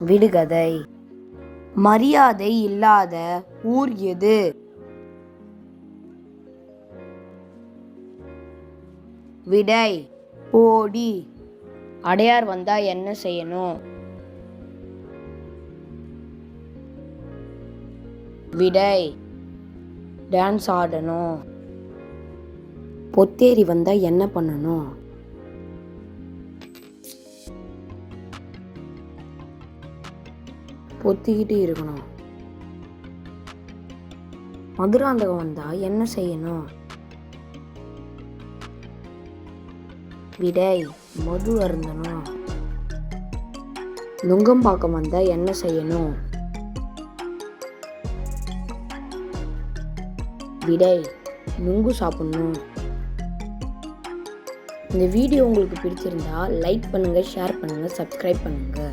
விடுகதை. மரியாதை இல்லாத ஊர் எது? விடை போடி. அடையார் வந்தா என்ன செய்யணும்? விடை டான்ஸ் ஆடணும். பொத்தேரி வந்தா என்ன பண்ணணும்? பொத்திக்கிட்டு இருக்கணும். மதுராந்தகம் வந்தா என்ன செய்யணும்? விடை மது அருந்தணும். நுங்கம்பாக்கம் வந்தா என்ன செய்யணும்? விடை நுங்கு சாப்பிடணும். இந்த வீடியோ உங்களுக்கு பிடிச்சிருந்தா லைக் பண்ணுங்க, ஷேர் பண்ணுங்க, சப்ஸ்கிரைப் பண்ணுங்க.